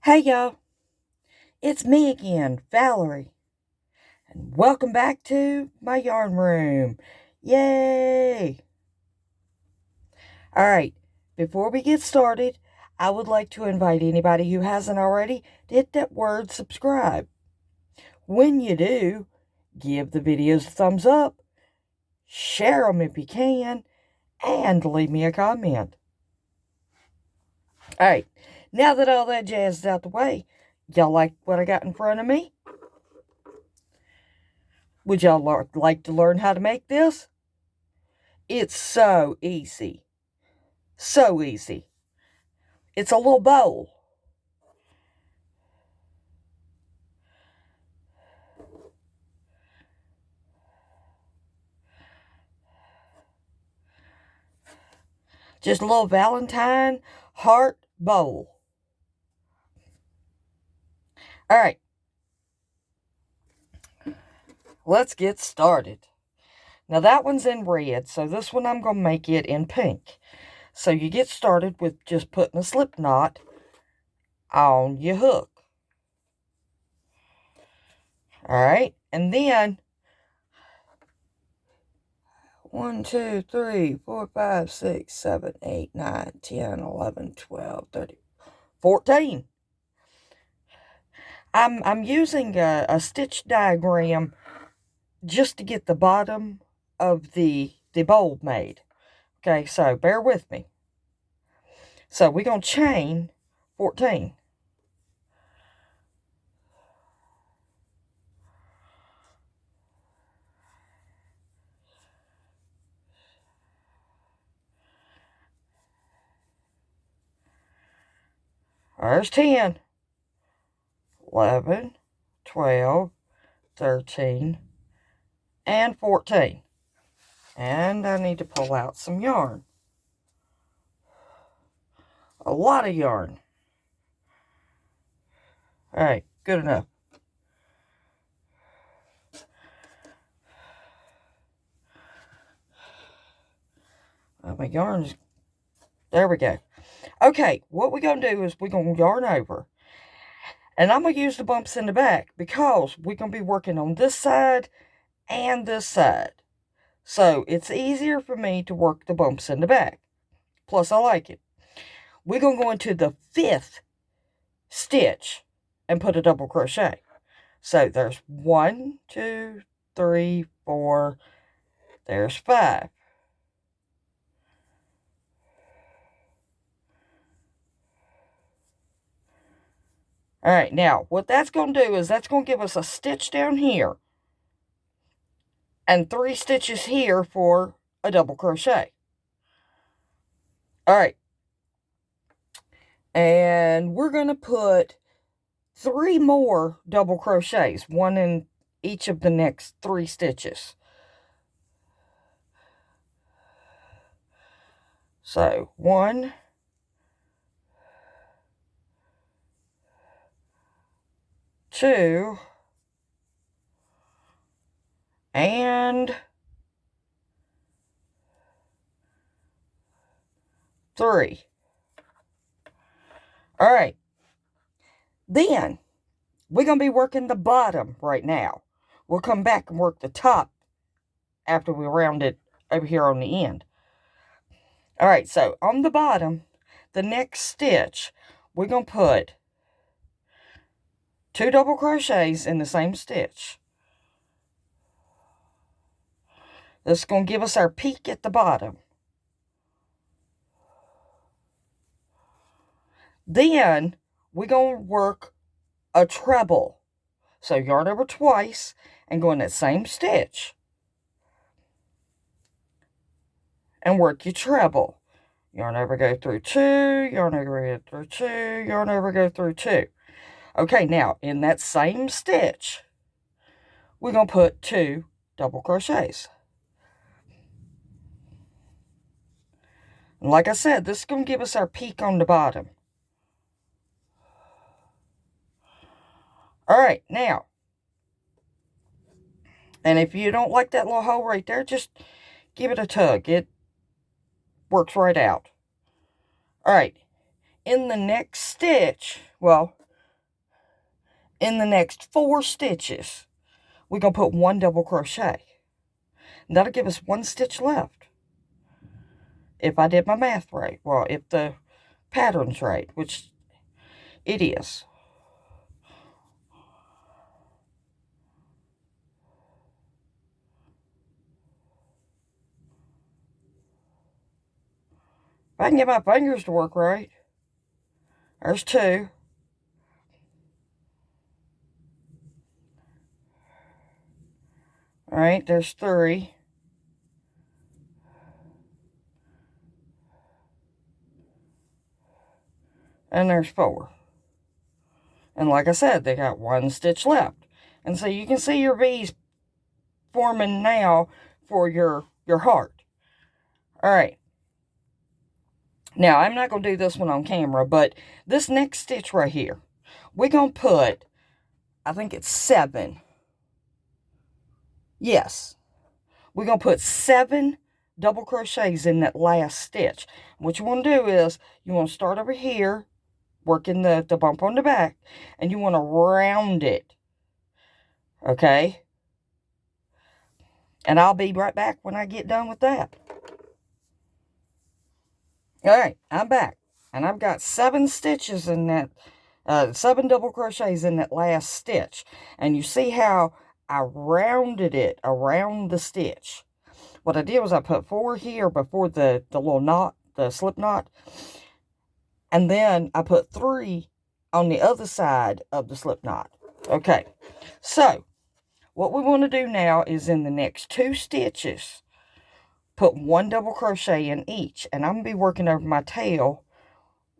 Hey y'all, it's me again, Valerie, and welcome back to my yarn room. Yay! Alright, before we get started, I would like to invite anybody who hasn't already to hit that word subscribe. When you do, give the videos a thumbs up, share them if you can, and leave me a comment. Alright, now that all that jazz is out the way, y'all like what I got in front of me? Would y'all like to learn how to make this? It's so easy. So easy. It's a little bowl. Just a little Valentine heart bowl. All right. Let's get started. Now that one's in red, so this one I'm going to make it in pink. So you get started with just putting a slip knot on your hook. All right. And then 1, 2, 3, 4, 5, 6, 7, 8, 9, 10, 11, 12, 13, 14. I'm using a stitch diagram just to get the bottom of the bowl made. Okay, so bear with me. So we're going to chain 14. There's 10, 11, 12, 13, and 14. And I need to pull out some yarn. A lot of yarn. All right, good enough. My yarn's... There we go. Okay, what we're going to do is we're going to yarn over. And I'm going to use the bumps in the back because we're going to be working on this side and this side. So it's easier for me to work the bumps in the back. Plus, I like it. We're going to go into the 5th stitch and put a double crochet. So there's 1, 2, 3, 4. There's 5. All right, now what that's going to do is that's going to give us a stitch down here and 3 stitches here for a double crochet. All right. And we're going to put 3 more double crochets, 1 in each of the next 3 stitches. So 1, 2, and 3. All right. Then we're going to be working the bottom right now. We'll come back and work the top after we round it over here on the end. All right, so on the bottom, the next stitch, we're going to put 2 double crochets in the same stitch. This is going to give us our peak at the bottom. Then we're going to work a treble. So yarn over twice and go in that same stitch. And work your treble. Yarn over, go through 2, yarn over, go through 2, yarn over, go through 2. Okay, now in that same stitch, we're going to put 2 double crochets. And like I said, this is going to give us our peak on the bottom. All right, now, and if you don't like that little hole right there, just give it a tug. It works right out. All right, in the next stitch, well, in the next 4 stitches, we're going to put 1 double crochet. And that'll give us 1 stitch left. If I did my math right. Well, if the pattern's right, which it is. If I can get my fingers to work right. There's 2. Alright, there's 3. And there's 4. And like I said, they got 1 stitch left. And so you can see your V's forming now for your heart. Alright. Now, I'm not going to do this one on camera, but this next stitch right here, we're going to put, I think it's 7. Yes. We're going to put 7 double crochets in that last stitch. What you want to do is, you want to start over here, working the bump on the back, and you want to round it. Okay? And I'll be right back when I get done with that. Alright, I'm back. And I've got 7 stitches in that, 7 double crochets in that last stitch. And you see how I rounded it around the stitch. What I did was I put 4 here before the little knot, the slip knot. And then I put 3 on the other side of the slip knot. Okay, so what we want to do now is in the next 2 stitches, put 1 double crochet in each. And I'm going to be working over my tail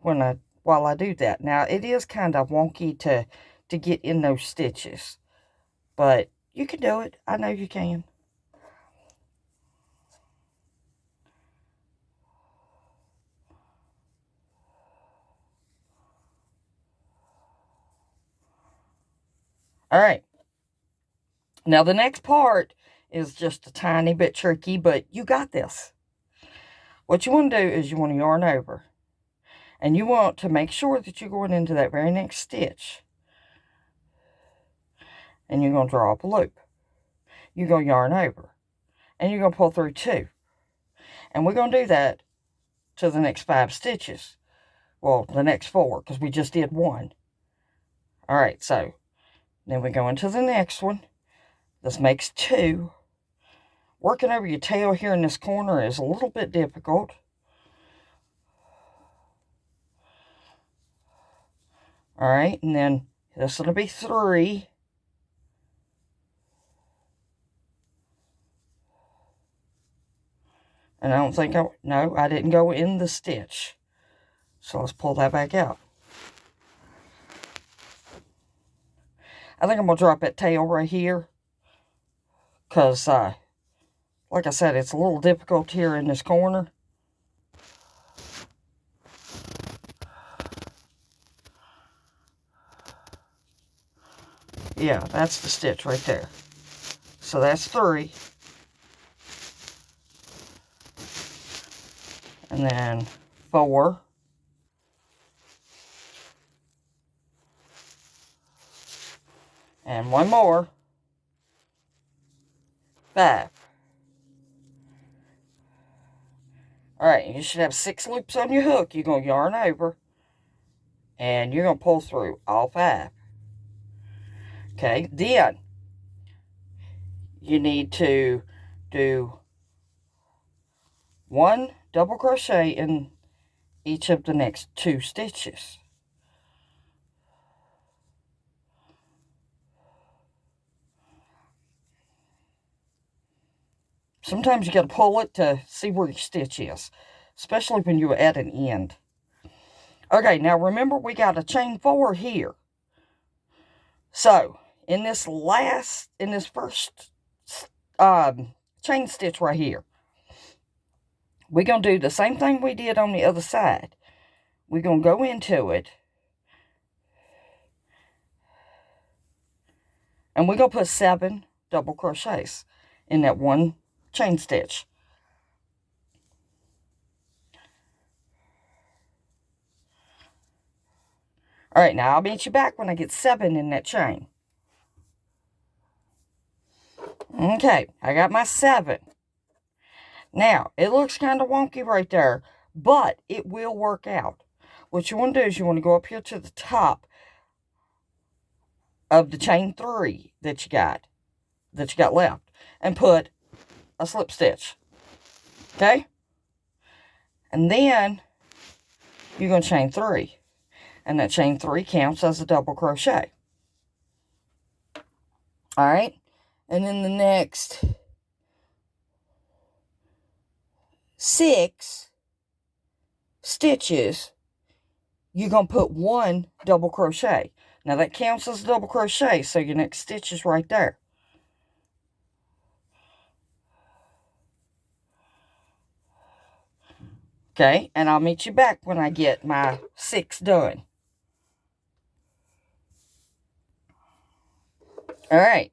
while I do that. Now, it is kind of wonky to get in those stitches. But you can do it. I know you can. Alright. Now, the next part is just a tiny bit tricky, but you got this. What you want to do is you want to yarn over. And you want to make sure that you're going into that very next stitch. And you're going to draw up a loop. You're going to yarn over. And you're going to pull through 2. And we're going to do that to the next 5 stitches. Well, the next 4, because we just did 1. Alright, so then we go into the next one. This makes 2. Working over your tail here in this corner is a little bit difficult. Alright, and then this is going to be 3. And I don't think no, I didn't go in the stitch. So let's pull that back out. I think I'm going to drop that tail right here. Because, like I said, it's a little difficult here in this corner. Yeah, that's the stitch right there. So that's 3. And then 4. And 1 more. 5. Alright, you should have 6 loops on your hook. You're going to yarn over. And you're going to pull through all 5. Okay, then you need to do 1 double crochet in each of the next 2 stitches. Sometimes you got to pull it to see where your stitch is, especially when you're at an end. Okay, now remember we got a chain 4 here. So, in this first chain stitch right here, we're going to do the same thing we did on the other side. We're going to go into it. And we're going to put 7 double crochets in that one chain stitch. All right, now I'll meet you back when I get 7 in that chain. Okay, I got my 7. Now, it looks kind of wonky right there, but it will work out. What you want to do is you want to go up here to the top of the chain 3 that you got left, and put a slip stitch. Okay? And then you're going to chain 3. And that chain 3 counts as a double crochet. Alright? And in the next 6 stitches, you're going to put 1 double crochet. Now that counts as a double crochet, so your next stitch is right there. Okay, and I'll meet you back when I get my 6 done. Alright,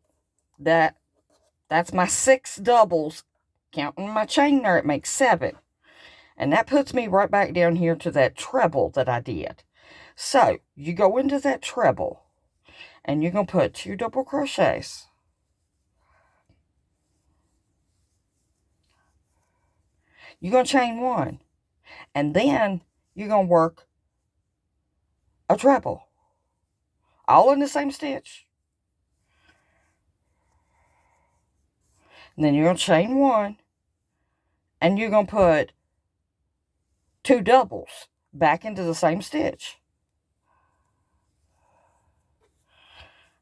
that's my 6 doubles. Counting my chain there, it makes 7. And that puts me right back down here to that treble that I did. So, you go into that treble, and you're going to put 2 double crochets. You're going to chain 1. And then, you're going to work a treble. All in the same stitch. And then you're going to chain 1. And you're going to put 2 doubles back into the same stitch.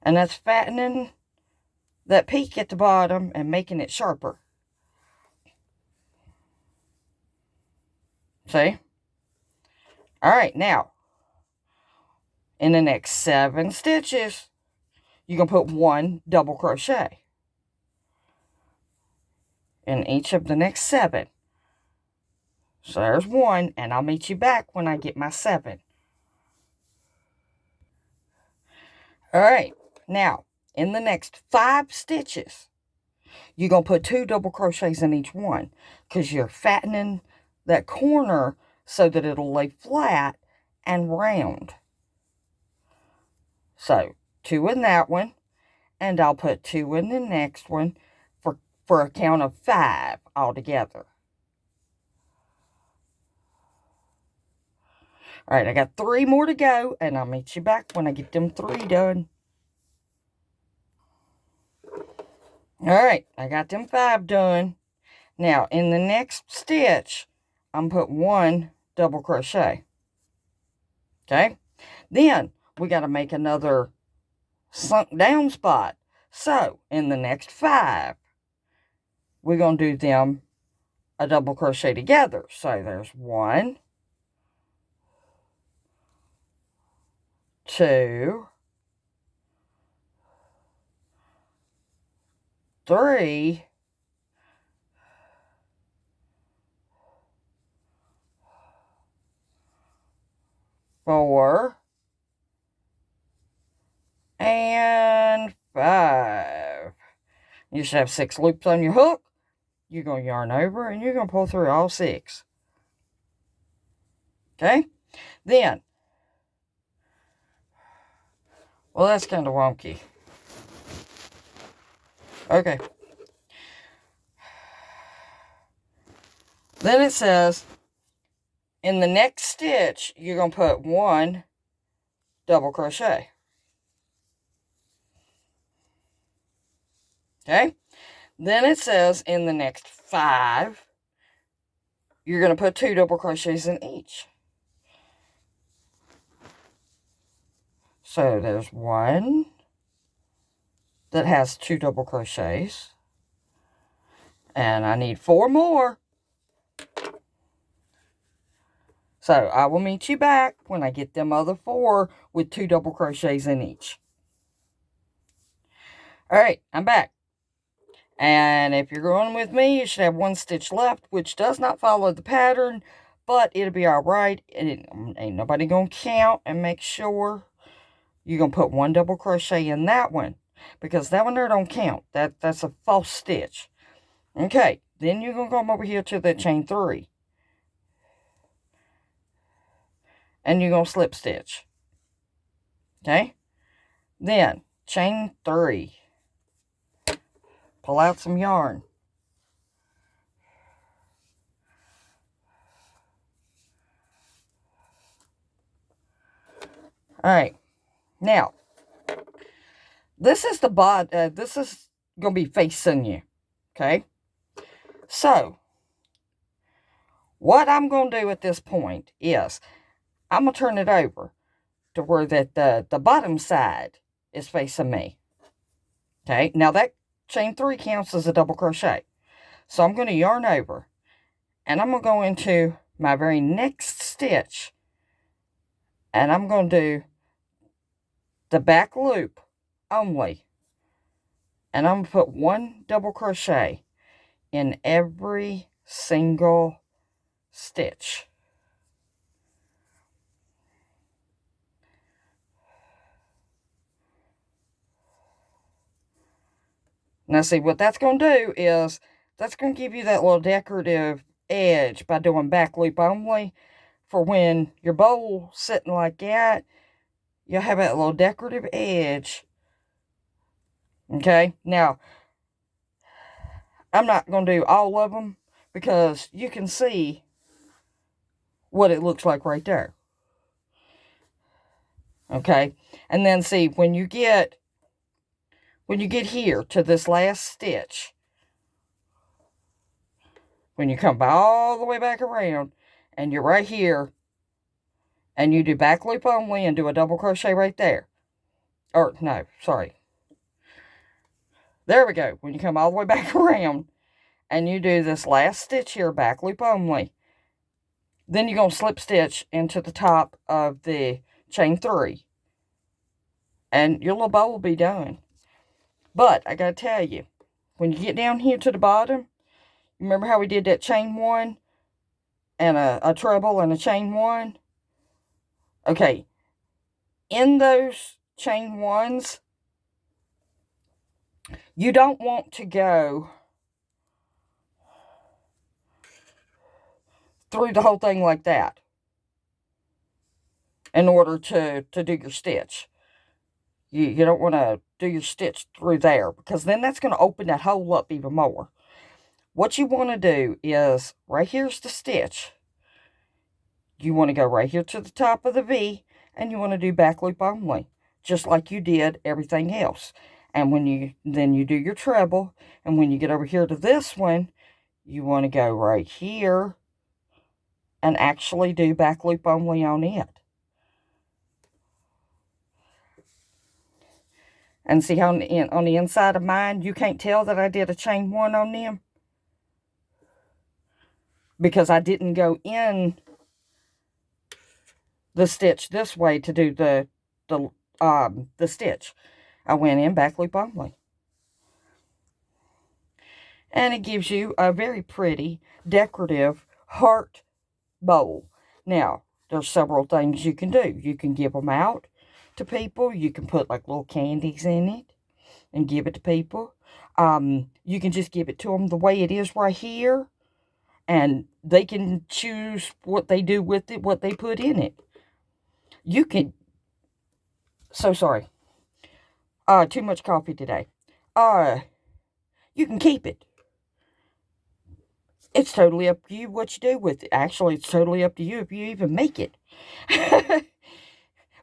And that's fattening that peak at the bottom and making it sharper. See? Alright, now, in the next 7 stitches, you're going to put 1 double crochet in each of the next 7. So there's 1, and I'll meet you back when I get my 7. Alright, now, in the next 5 stitches, you're going to put 2 double crochets in each one, because you're fattening that corner so that it'll lay flat and round. So, 2 in that one, and I'll put 2 in the next one for a count of 5 altogether. Alright, I got 3 more to go, and I'll meet you back when I get them 3 done. Alright, I got them 5 done. Now, in the next stitch, I'm going to put 1 double crochet. Okay? Then, we got to make another sunk down spot. So, in the next 5, we're going to do them a double crochet together. So, there's 1, 2, 3, 4, and 5. You should have 6 loops on your hook. You're going to yarn over and you're going to pull through all 6. Okay? Then, well, that's kind of wonky. Okay. Then it says, in the next stitch, you're going to put 1 double crochet. Okay? Then it says, in the next 5, you're going to put 2 double crochets in each. So there's 1 that has 2 double crochets. And I need 4 more. So I will meet you back when I get them other 4 with 2 double crochets in each. Alright, I'm back. And if you're going with me, you should have 1 stitch left, which does not follow the pattern, but it'll be alright. Ain't nobody going to count, and make sure you're going to put 1 double crochet in that one, because that one there don't count. That's a false stitch. Okay, then you're going to come over here to the chain 3. And you're going to slip stitch. Okay? Then, chain 3. Pull out some yarn. Alright. Now, this is the this is going to be facing you. Okay? So, what I'm going to do at this point is, I'm going to turn it over to where that the bottom side is facing me. Okay? Now, that chain 3 counts as a double crochet. So, I'm going to yarn over. And I'm going to go into my very next stitch. And I'm going to do the back loop only. And I'm going to put 1 double crochet in every single stitch. Now see, what that's going to do is, that's going to give you that little decorative edge by doing back loop only. For when your bowl sitting like that, you'll have that little decorative edge. Okay, now, I'm not going to do all of them, because you can see what it looks like right there. Okay, and then see, when you get here to this last stitch, when you come all the way back around, and you're right here, and you do back loop only and do a double crochet right there. Or, no, sorry. There we go. When you come all the way back around, and you do this last stitch here, back loop only, then you're going to slip stitch into the top of the chain 3. And your little bow will be done. But, I got to tell you, when you get down here to the bottom, remember how we did that chain 1? And a treble and a chain 1? Okay. In those chain 1s, you don't want to go through the whole thing like that in order to do your stitch. You don't want to do your stitch through there, because then that's going to open that hole up even more. What you want to do is, right here's the stitch. You want to go right here to the top of the V, and you want to do back loop only, just like you did everything else. And when you do your treble, and when you get over here to this one, you want to go right here and actually do back loop only on it. And see how on the inside of mine, you can't tell that I did a chain 1 on them, because I didn't go in the stitch this way to do the stitch. I went in back loop only. And it gives you a very pretty, decorative heart bowl. Now, there's several things you can do. You can give them out to people. You can put like little candies in it and give it to people. You can just give it to them the way it is right here. And they can choose what they do with it, what they put in it. You can... So sorry. Too much coffee today. You can keep it. It's totally up to you what you do with it. Actually, it's totally up to you if you even make it.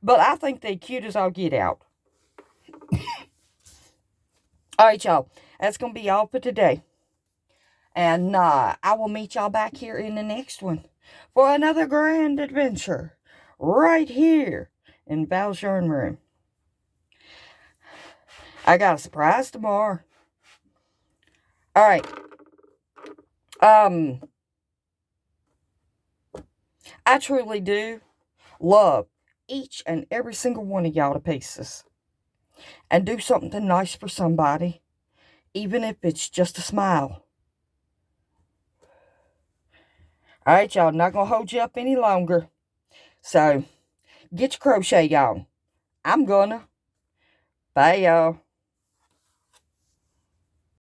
But I think they're cute as all get out. Alright, y'all. That's going to be all for today. And I will meet y'all back here in the next one for another grand adventure right here in Val's Yarn Room. I got a surprise tomorrow. Alright. I truly do love each and every single one of y'all to pieces. And do something nice for somebody, even if it's just a smile. Alright, y'all, not going to hold you up any longer. So, get your crochet on. I'm gonna. Bye, y'all.